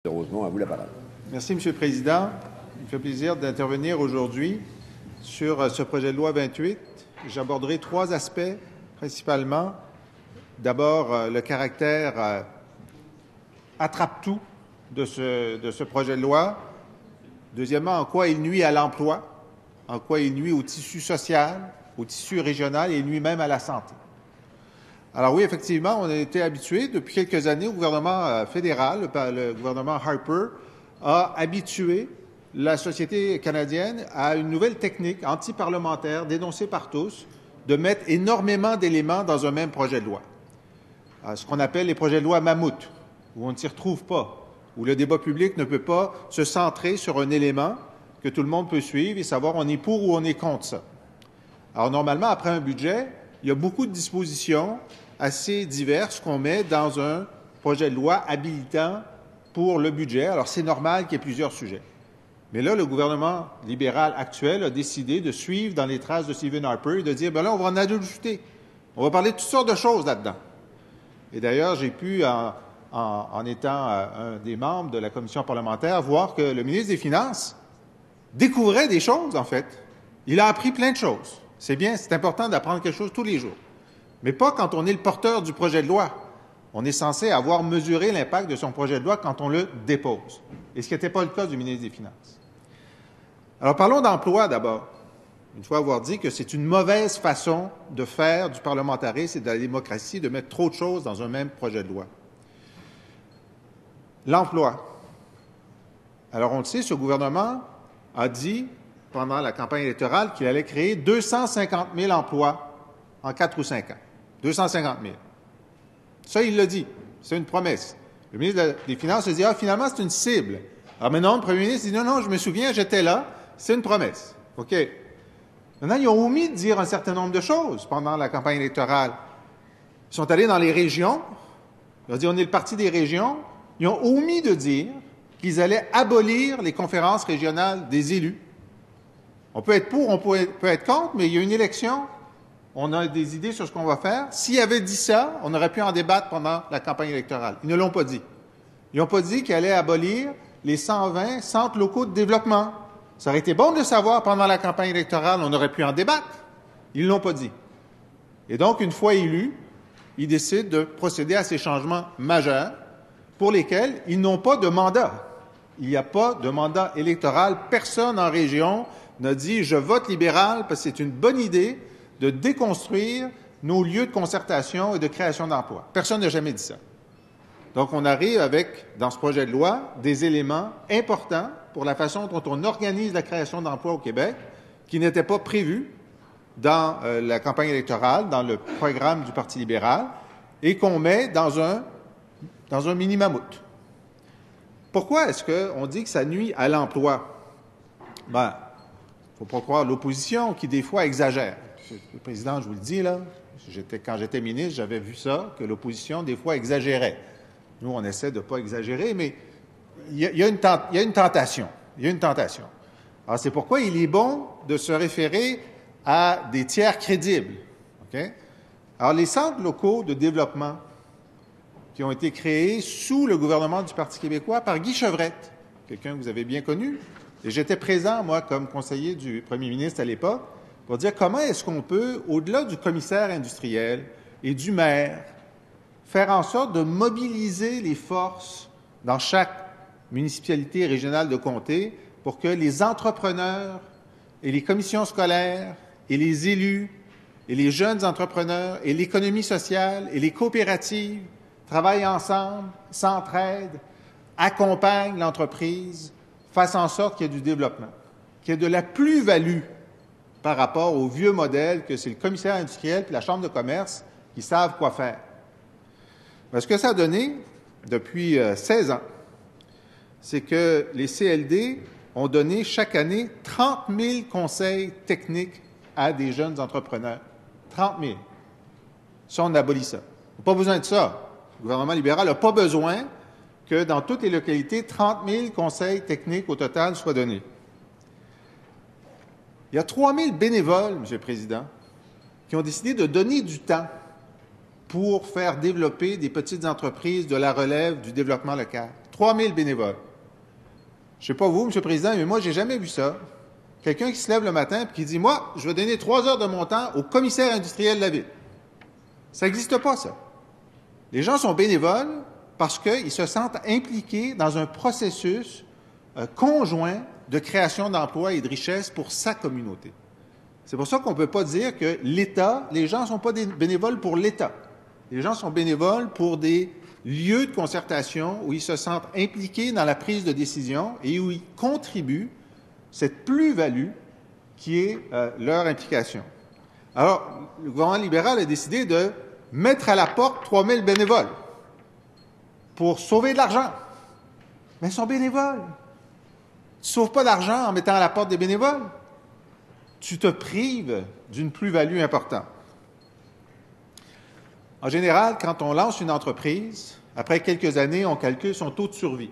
Rosemont, à vous la parole. Merci, M. le Président. Il me fait plaisir d'intervenir aujourd'hui sur ce projet de loi 28. J'aborderai trois aspects principalement. D'abord, le caractère attrape-tout de ce projet de loi. Deuxièmement, en quoi il nuit à l'emploi, en quoi il nuit au tissu social, au tissu régional et il nuit même à la santé. Alors oui, effectivement, on a été habitué depuis quelques années au gouvernement fédéral, le gouvernement Harper, a habitué la société canadienne à une nouvelle technique anti-parlementaire dénoncée par tous, de mettre énormément d'éléments dans un même projet de loi. Ce qu'on appelle les projets de loi mammouth, où on ne s'y retrouve pas, où le débat public ne peut pas se centrer sur un élément que tout le monde peut suivre et savoir on est pour ou on est contre ça. Alors normalement, après un budget, il y a beaucoup de dispositions assez diverses qu'on met dans un projet de loi habilitant pour le budget. Alors c'est normal qu'il y ait plusieurs sujets. Mais là, le gouvernement libéral actuel a décidé de suivre dans les traces de Stephen Harper et de dire, bien là, on va en ajouter. On va parler de toutes sortes de choses là-dedans. Et d'ailleurs, j'ai pu, en étant un des membres de la commission parlementaire, voir que le ministre des Finances découvrait des choses, en fait. Il a appris plein de choses. C'est bien, c'est important d'apprendre quelque chose tous les jours. Mais pas quand on est le porteur du projet de loi. On est censé avoir mesuré l'impact de son projet de loi quand on le dépose. Et ce qui n'était pas le cas du ministre des Finances. Alors parlons d'emploi d'abord. Une fois avoir dit que c'est une mauvaise façon de faire du parlementarisme et de la démocratie de mettre trop de choses dans un même projet de loi. L'emploi. Alors on le sait, ce gouvernement a dit pendant la campagne électorale qu'il allait créer 250 000 emplois en 4 ou 5 ans. 250 000. Ça, il l'a dit. C'est une promesse. Le ministre des Finances a dit, finalement, c'est une cible. Alors maintenant, le premier ministre dit, non, je me souviens, j'étais là, c'est une promesse. OK. Maintenant, ils ont omis de dire un certain nombre de choses pendant la campagne électorale. Ils sont allés dans les régions. Ils ont dit, on est le parti des régions. Ils ont omis de dire qu'ils allaient abolir les conférences régionales des élus. On peut être pour, on peut être contre, mais il y a une élection. On a des idées sur ce qu'on va faire. S'ils avaient dit ça, on aurait pu en débattre pendant la campagne électorale. Ils ne l'ont pas dit. Ils n'ont pas dit qu'ils allaient abolir les 120 centres locaux de développement. Ça aurait été bon de le savoir pendant la campagne électorale, on aurait pu en débattre. Ils ne l'ont pas dit. Et donc, une fois élus, ils décident de procéder à ces changements majeurs pour lesquels ils n'ont pas de mandat. Il n'y a pas de mandat électoral. Personne en région n'a dit « je vote libéral parce que c'est une bonne idée » de déconstruire nos lieux de concertation et de création d'emplois. Personne n'a jamais dit ça. Donc, on arrive avec, dans ce projet de loi, des éléments importants pour la façon dont on organise la création d'emplois au Québec, qui n'étaient pas prévus dans la campagne électorale, dans le programme du Parti libéral, et qu'on met dans un mini-mammouth. Pourquoi est-ce qu'on dit que ça nuit à l'emploi? Il ne faut pas croire l'opposition qui, des fois, exagère. Le président, je vous le dis, là, quand j'étais ministre, j'avais vu ça, que l'opposition, des fois, exagérait. Nous, on essaie de ne pas exagérer, mais il y a une tentation. Il y a une tentation. Alors, c'est pourquoi il est bon de se référer à des tiers crédibles. Okay? Alors, les centres locaux de développement qui ont été créés sous le gouvernement du Parti québécois par Guy Chevrette, quelqu'un que vous avez bien connu, et j'étais présent, moi, comme conseiller du premier ministre à l'époque, pour dire comment est-ce qu'on peut, au-delà du commissaire industriel et du maire, faire en sorte de mobiliser les forces dans chaque municipalité régionale de comté pour que les entrepreneurs et les commissions scolaires et les élus et les jeunes entrepreneurs et l'économie sociale et les coopératives travaillent ensemble, s'entraident, accompagnent l'entreprise, fassent en sorte qu'il y ait du développement, qu'il y ait de la plus-value par rapport au vieux modèle que c'est le commissaire industriel et la Chambre de commerce qui savent quoi faire. Mais ce que ça a donné depuis 16 ans, c'est que les CLD ont donné chaque année 30 000 conseils techniques à des jeunes entrepreneurs. 30 000. Ça, on abolit ça. On n'a pas besoin de ça. Le gouvernement libéral n'a pas besoin que dans toutes les localités, 30 000 conseils techniques au total soient donnés. Il y a 3 000 bénévoles, M. le Président, qui ont décidé de donner du temps pour faire développer des petites entreprises de la relève du développement local. 3 000 bénévoles. Je ne sais pas vous, M. le Président, mais moi, j'ai jamais vu ça. Quelqu'un qui se lève le matin et qui dit, moi, je vais donner 3 heures de mon temps au commissaire industriel de la ville. Ça n'existe pas, ça. Les gens sont bénévoles parce qu'ils se sentent impliqués dans un processus conjoint de création d'emplois et de richesses pour sa communauté. C'est pour ça qu'on ne peut pas dire que l'État, les gens ne sont pas des bénévoles pour l'État. Les gens sont bénévoles pour des lieux de concertation où ils se sentent impliqués dans la prise de décision et où ils contribuent cette plus-value qui est leur implication. Alors, le gouvernement libéral a décidé de mettre à la porte 3 000 bénévoles pour sauver de l'argent. Mais ils sont bénévoles. Tu ne sauves pas d'argent en mettant à la porte des bénévoles. Tu te prives d'une plus-value importante. En général, quand on lance une entreprise, après quelques années, on calcule son taux de survie.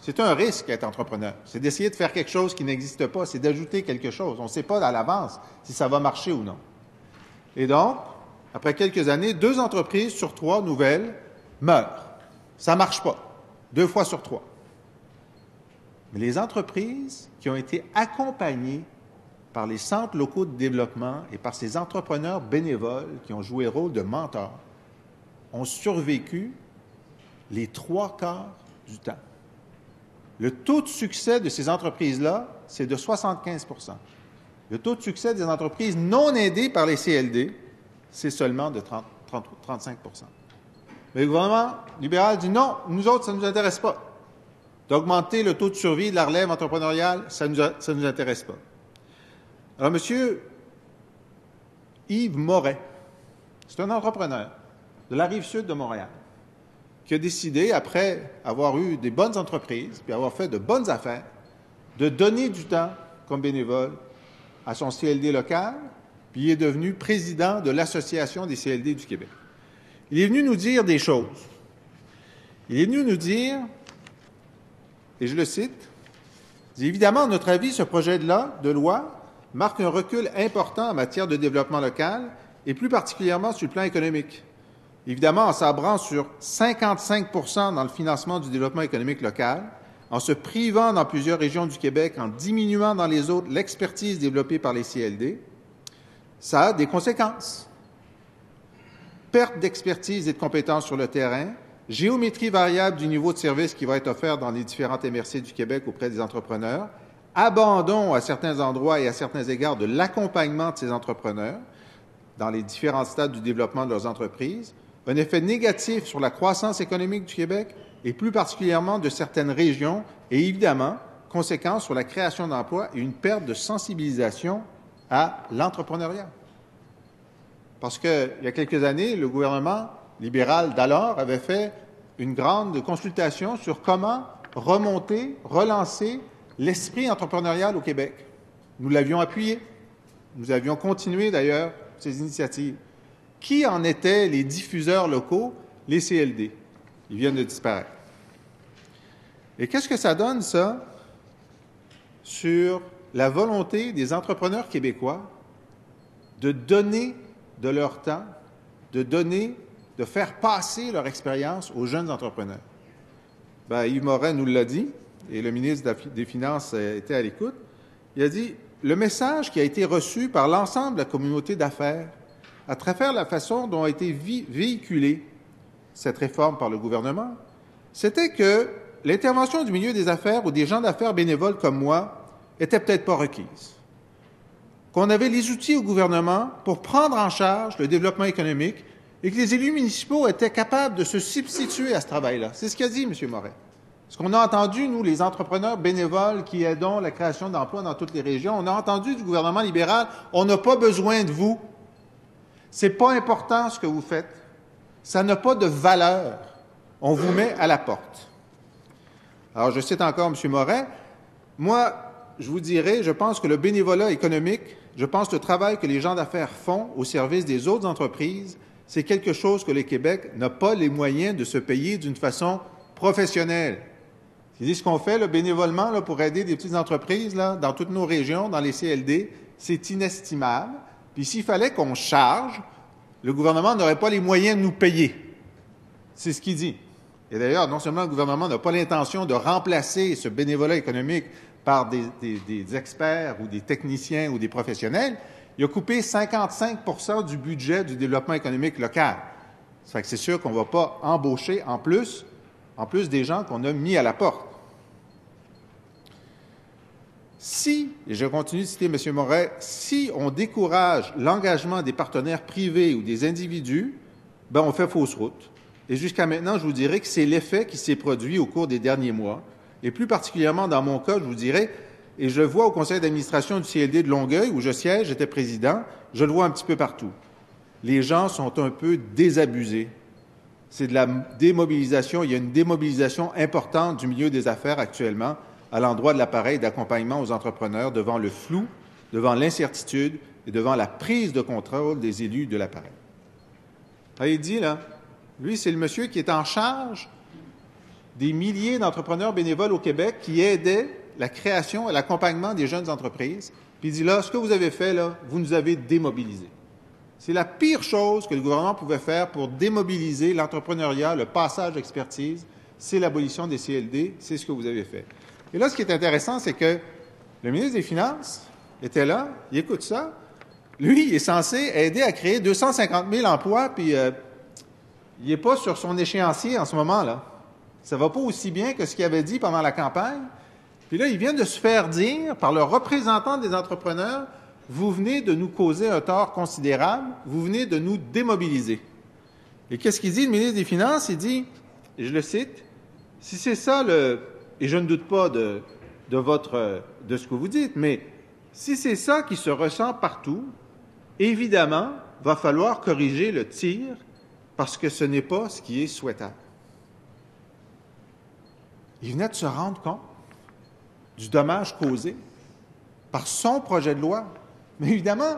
C'est un risque d'être entrepreneur. C'est d'essayer de faire quelque chose qui n'existe pas, c'est d'ajouter quelque chose. On ne sait pas à l'avance si ça va marcher ou non. Et donc, après quelques années, 2 entreprises sur 3 nouvelles meurent. Ça ne marche pas. 2 fois sur 3. Mais les entreprises qui ont été accompagnées par les centres locaux de développement et par ces entrepreneurs bénévoles qui ont joué le rôle de mentors, ont survécu les 3/4 du temps. Le taux de succès de ces entreprises-là, c'est de 75 %. Le taux de succès des entreprises non aidées par les CLD, c'est seulement de 35 %. Mais le gouvernement libéral dit non, nous autres, ça ne nous intéresse pas. D'augmenter le taux de survie de la relève entrepreneuriale, ça ne nous intéresse pas. Alors, M. Yves Moret, c'est un entrepreneur de la Rive-Sud de Montréal qui a décidé, après avoir eu des bonnes entreprises puis avoir fait de bonnes affaires, de donner du temps comme bénévole à son CLD local, puis il est devenu président de l'Association des CLD du Québec. Il est venu nous dire des choses. Il est venu nous dire, et je le cite, « Évidemment, à notre avis, ce projet de loi marque un recul important en matière de développement local et plus particulièrement sur le plan économique. Évidemment, en sabrant sur 55 % dans le financement du développement économique local, en se privant dans plusieurs régions du Québec, en diminuant dans les autres l'expertise développée par les CLD, ça a des conséquences. Perte d'expertise et de compétences sur le terrain, géométrie variable du niveau de service qui va être offert dans les différentes MRC du Québec auprès des entrepreneurs, abandon à certains endroits et à certains égards de l'accompagnement de ces entrepreneurs dans les différents stades du développement de leurs entreprises, un effet négatif sur la croissance économique du Québec et plus particulièrement de certaines régions et évidemment, conséquences sur la création d'emplois et une perte de sensibilisation à l'entrepreneuriat. Parce qu'il y a quelques années, le gouvernement libéral d'alors avait fait une grande consultation sur comment remonter, relancer l'esprit entrepreneurial au Québec. Nous l'avions appuyé. Nous avions continué d'ailleurs ces initiatives. Qui en étaient les diffuseurs locaux? Les CLD. Ils viennent de disparaître. Et qu'est-ce que ça donne, ça, sur la volonté des entrepreneurs québécois de donner de leur temps, de faire passer leur expérience aux jeunes entrepreneurs? Bien, Yves Moret nous l'a dit, et le ministre des Finances était à l'écoute. Il a dit « Le message qui a été reçu par l'ensemble de la communauté d'affaires à travers la façon dont a été véhiculée cette réforme par le gouvernement, c'était que l'intervention du milieu des affaires ou des gens d'affaires bénévoles comme moi était peut-être pas requise. Qu'on avait les outils au gouvernement pour prendre en charge le développement économique et que les élus municipaux étaient capables de se substituer à ce travail-là. » C'est ce qu'a dit M. Moret. Ce qu'on a entendu, nous, les entrepreneurs bénévoles qui aidons la création d'emplois dans toutes les régions, on a entendu du gouvernement libéral, on n'a pas besoin de vous. C'est pas important ce que vous faites. Ça n'a pas de valeur. On vous met à la porte. Alors, je cite encore M. Moret. Moi, je vous dirais, je pense que le bénévolat économique, je pense que le travail que les gens d'affaires font au service des autres entreprises, c'est quelque chose que le Québec n'a pas les moyens de se payer d'une façon professionnelle. C'est ce qu'on fait bénévolement là, pour aider des petites entreprises là, dans toutes nos régions, dans les CLD, c'est inestimable. Puis s'il fallait qu'on charge, le gouvernement n'aurait pas les moyens de nous payer. C'est ce qu'il dit. Et d'ailleurs, non seulement le gouvernement n'a pas l'intention de remplacer ce bénévolat économique par des experts ou des techniciens ou des professionnels, il a coupé 55% du budget du développement économique local. Ça fait que c'est sûr qu'on ne va pas embaucher en plus des gens qu'on a mis à la porte. Si, et je continue de citer M. Moret, si on décourage l'engagement des partenaires privés ou des individus, ben on fait fausse route. Et jusqu'à maintenant, je vous dirais que c'est l'effet qui s'est produit au cours des derniers mois. Et plus particulièrement dans mon cas, je vous dirais, et je le vois au conseil d'administration du CLD de Longueuil, où je siège, j'étais président, je le vois un petit peu partout. Les gens sont un peu désabusés. C'est de la démobilisation. Il y a une démobilisation importante du milieu des affaires actuellement à l'endroit de l'appareil d'accompagnement aux entrepreneurs devant le flou, devant l'incertitude et devant la prise de contrôle des élus de l'appareil. Il dit, là, lui, c'est le monsieur qui est en charge des milliers d'entrepreneurs bénévoles au Québec qui aidaient la création et l'accompagnement des jeunes entreprises. Puis il dit, là, ce que vous avez fait, là, vous nous avez démobilisés. C'est la pire chose que le gouvernement pouvait faire pour démobiliser l'entrepreneuriat, le passage d'expertise, c'est l'abolition des CLD, c'est ce que vous avez fait. Et là, ce qui est intéressant, c'est que le ministre des Finances était là, il écoute ça. Lui, il est censé aider à créer 250 000 emplois, puis il n'est pas sur son échéancier en ce moment-là. Ça ne va pas aussi bien que ce qu'il avait dit pendant la campagne. Puis là, il vient de se faire dire par le représentant des entrepreneurs, vous venez de nous causer un tort considérable, vous venez de nous démobiliser. Et qu'est-ce qu'il dit, le ministre des Finances? Il dit, et je le cite, si c'est ça et je ne doute pas de ce que vous dites, mais si c'est ça qui se ressent partout, évidemment, va falloir corriger le tir parce que ce n'est pas ce qui est souhaitable. Il venait de se rendre compte du dommage causé par son projet de loi. Mais évidemment,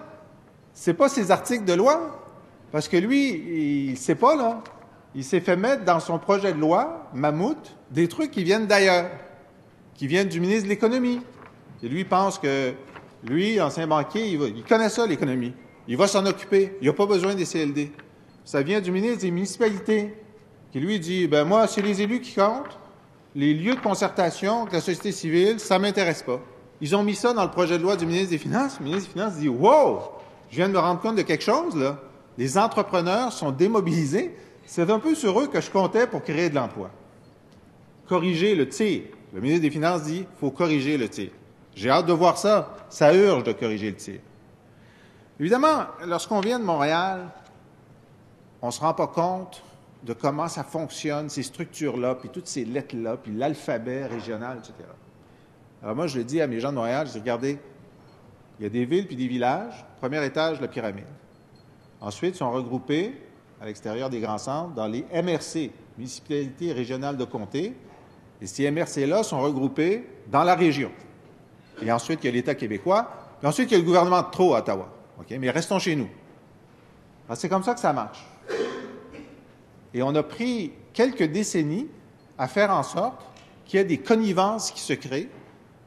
ce n'est pas ses articles de loi, parce que lui, il ne sait pas, là. Il s'est fait mettre dans son projet de loi, Mammouth, des trucs qui viennent d'ailleurs, qui viennent du ministre de l'Économie. Et lui pense que, lui, ancien banquier, il connaît ça, l'économie. Il va s'en occuper. Il n'a pas besoin des CLD. Ça vient du ministre des municipalités, qui lui dit, ben moi, c'est les élus qui comptent. Les lieux de concertation avec la société civile, ça ne m'intéresse pas. Ils ont mis ça dans le projet de loi du ministre des Finances. Le ministre des Finances dit « Wow! Je viens de me rendre compte de quelque chose, là. Les entrepreneurs sont démobilisés. C'est un peu sur eux que je comptais pour créer de l'emploi. » Corriger le tir. Le ministre des Finances dit « Il faut corriger le tir. » J'ai hâte de voir ça. Ça urge de corriger le tir. Évidemment, lorsqu'on vient de Montréal, on ne se rend pas compte de comment ça fonctionne, ces structures-là, puis toutes ces lettres-là, puis l'alphabet régional, etc. Alors moi, je le dis à mes gens de Montréal, je dis, regardez, il y a des villes puis des villages, premier étage, la pyramide. Ensuite, ils sont regroupés à l'extérieur des grands centres dans les MRC, municipalités régionales de comté, et ces MRC-là sont regroupés dans la région. Et ensuite, il y a l'État québécois, puis ensuite, il y a le gouvernement de trop à Ottawa. Okay? Mais restons chez nous. Alors, c'est comme ça que ça marche. Et on a pris quelques décennies à faire en sorte qu'il y ait des connivences qui se créent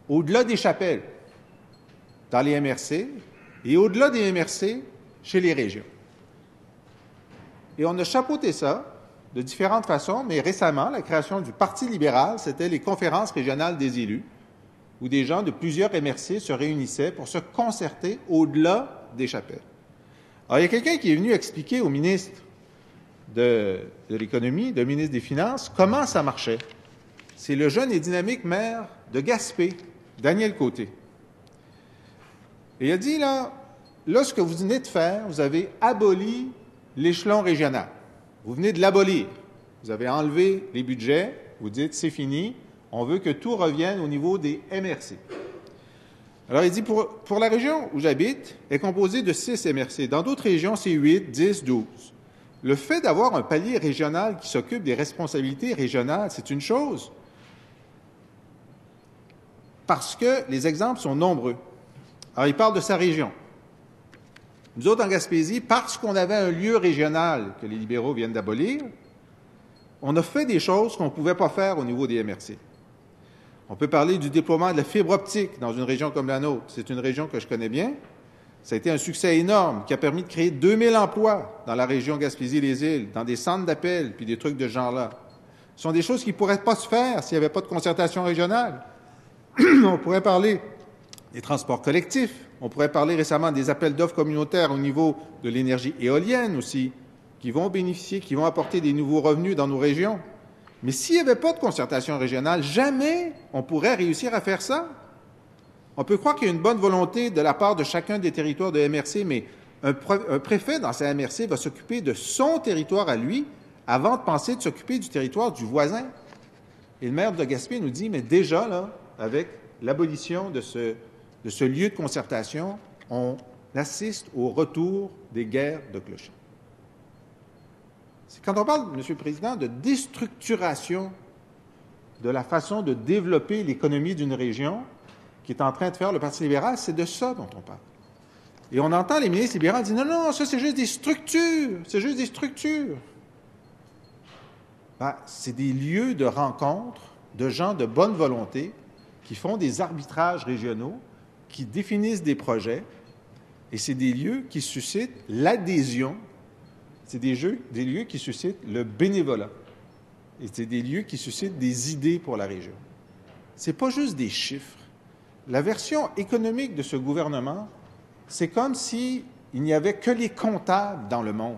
au-delà des chapelles, dans les MRC, et au-delà des MRC, chez les régions. Et on a chapeauté ça de différentes façons, mais récemment, la création du Parti libéral, c'était les conférences régionales des élus, où des gens de plusieurs MRC se réunissaient pour se concerter au-delà des chapelles. Alors, il y a quelqu'un qui est venu expliquer au ministre de l'Économie, le ministre des Finances, comment ça marchait. C'est le jeune et dynamique maire de Gaspé, Daniel Côté. Et il a dit, là, ce que vous venez de faire, vous avez aboli l'échelon régional. Vous venez de l'abolir. Vous avez enlevé les budgets, vous dites, c'est fini, on veut que tout revienne au niveau des MRC. Alors, il dit, pour la région où j'habite, est composée de 6 MRC. Dans d'autres régions, c'est 8, 10, 12. Le fait d'avoir un palier régional qui s'occupe des responsabilités régionales, c'est une chose, parce que les exemples sont nombreux. Alors, il parle de sa région. Nous autres, en Gaspésie, parce qu'on avait un lieu régional que les libéraux viennent d'abolir, on a fait des choses qu'on ne pouvait pas faire au niveau des MRC. On peut parler du déploiement de la fibre optique dans une région comme la nôtre. C'est une région que je connais bien. Ça a été un succès énorme qui a permis de créer 2000 emplois dans la région Gaspésie-les-Îles, dans des centres d'appel puis des trucs de ce genre-là. Ce sont des choses qui ne pourraient pas se faire s'il n'y avait pas de concertation régionale. On pourrait parler des transports collectifs. On pourrait parler récemment des appels d'offres communautaires au niveau de l'énergie éolienne aussi, qui vont bénéficier, qui vont apporter des nouveaux revenus dans nos régions. Mais s'il n'y avait pas de concertation régionale, jamais on pourrait réussir à faire ça. On peut croire qu'il y a une bonne volonté de la part de chacun des territoires de MRC, mais un préfet dans sa MRC va s'occuper de son territoire à lui avant de penser de s'occuper du territoire du voisin. Et le maire de Gaspé nous dit, mais déjà, là, avec l'abolition de ce lieu de concertation, on assiste au retour des guerres de clochers. C'est quand on parle, M. le Président, de déstructuration de la façon de développer l'économie d'une région qui est en train de faire le Parti libéral, c'est de ça dont on parle. Et on entend les ministres libéraux dire « Non, non, ça c'est juste des structures, c'est juste des structures. » C'est des lieux de rencontre de gens de bonne volonté qui font des arbitrages régionaux, qui définissent des projets, et c'est des lieux qui suscitent l'adhésion, c'est des lieux qui suscitent le bénévolat, et c'est des lieux qui suscitent des idées pour la région. Ce n'est pas juste des chiffres. La version économique de ce gouvernement, c'est comme s'il n'y avait que les comptables dans le monde.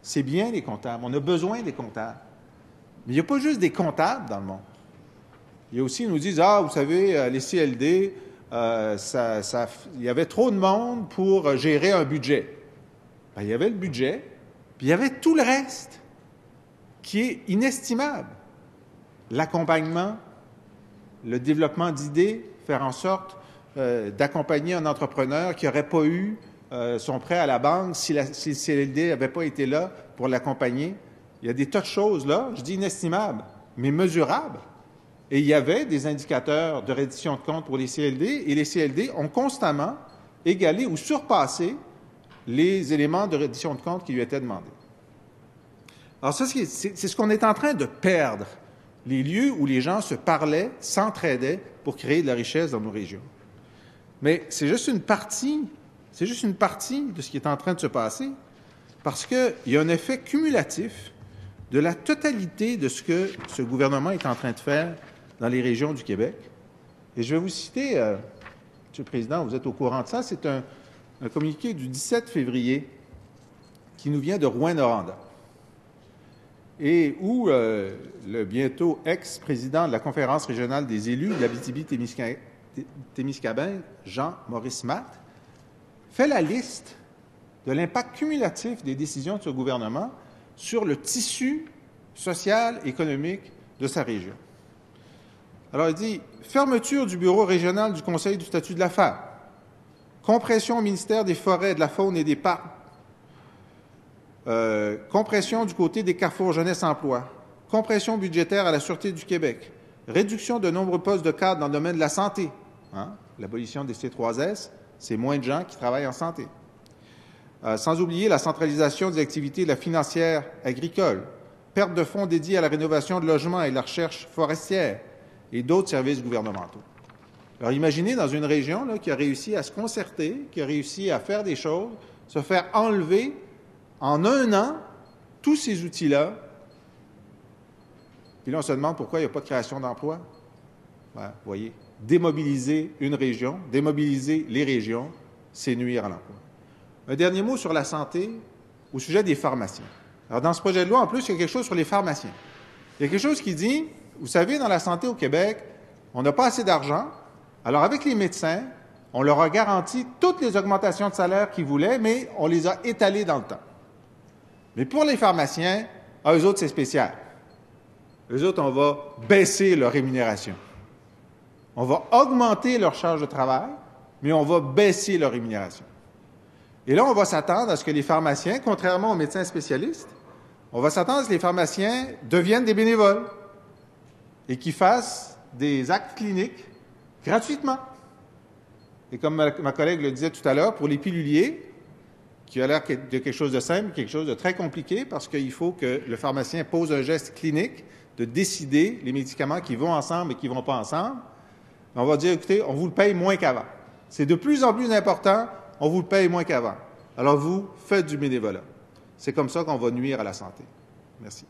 C'est bien les comptables, on a besoin des comptables. Mais il n'y a pas juste des comptables dans le monde. Il y a aussi, ils nous disent, vous savez, les CLD, il y avait trop de monde pour gérer un budget. Il y avait le budget, puis il y avait tout le reste qui est inestimable. L'accompagnement, le développement d'idées, faire en sorte d'accompagner un entrepreneur qui n'aurait pas eu son prêt à la banque si le CLD n'avait pas été là pour l'accompagner. Il y a des tas de choses là, je dis inestimables, mais mesurables. Et il y avait des indicateurs de reddition de comptes pour les CLD, et les CLD ont constamment égalé ou surpassé les éléments de reddition de comptes qui lui étaient demandés. Alors ça, c'est ce qu'on est en train de perdre, les lieux où les gens se parlaient, s'entraidaient pour créer de la richesse dans nos régions. Mais c'est juste une partie de ce qui est en train de se passer, parce qu'il y a un effet cumulatif de la totalité de ce que ce gouvernement est en train de faire dans les régions du Québec. Et je vais vous citer, M. le Président, vous êtes au courant de ça, c'est un communiqué du 17 février qui nous vient de Rouyn-Noranda, et où le bientôt ex-président de la Conférence régionale des élus de l'Abitibi-Témiscamingue, Jean-Maurice Matte, fait la liste de l'impact cumulatif des décisions de ce gouvernement sur le tissu social et économique de sa région. Alors, il dit « Fermeture du bureau régional du Conseil du statut de la femme, compression au ministère des Forêts, de la Faune et des Parcs, compression du côté des carrefours jeunesse-emploi, compression budgétaire à la Sûreté du Québec, réduction de nombreux postes de cadres dans le domaine de la santé. L'abolition des C3S, c'est moins de gens qui travaillent en santé. Sans oublier la centralisation des activités de la financière agricole, perte de fonds dédiés à la rénovation de logements et la recherche forestière et d'autres services gouvernementaux. Alors imaginez dans une région là, qui a réussi à se concerter, qui a réussi à faire des choses, se faire enlever en un an tous ces outils-là. Puis là, on se demande pourquoi il n'y a pas de création d'emplois. Vous voyez, démobiliser une région, démobiliser les régions, c'est nuire à l'emploi. Un dernier mot sur la santé au sujet des pharmaciens. Alors, dans ce projet de loi, en plus, il y a quelque chose sur les pharmaciens. Il y a quelque chose qui dit, vous savez, dans la santé au Québec, on n'a pas assez d'argent. Alors, avec les médecins, on leur a garanti toutes les augmentations de salaire qu'ils voulaient, mais on les a étalées dans le temps. Mais pour les pharmaciens, eux autres, c'est spécial. Eux autres, on va baisser leur rémunération. On va augmenter leur charge de travail, mais on va baisser leur rémunération. Et là, on va s'attendre à ce que les pharmaciens, contrairement aux médecins spécialistes, on va s'attendre à ce que les pharmaciens deviennent des bénévoles et qu'ils fassent des actes cliniques gratuitement. Et comme ma collègue le disait tout à l'heure, pour les piluliers, qui a l'air de quelque chose de simple, quelque chose de très compliqué, parce qu'il faut que le pharmacien pose un geste clinique de décider les médicaments qui vont ensemble et qui ne vont pas ensemble, on va dire, écoutez, on vous le paye moins qu'avant. C'est de plus en plus important, on vous le paye moins qu'avant. Alors vous, faites du bénévolat. C'est comme ça qu'on va nuire à la santé. Merci.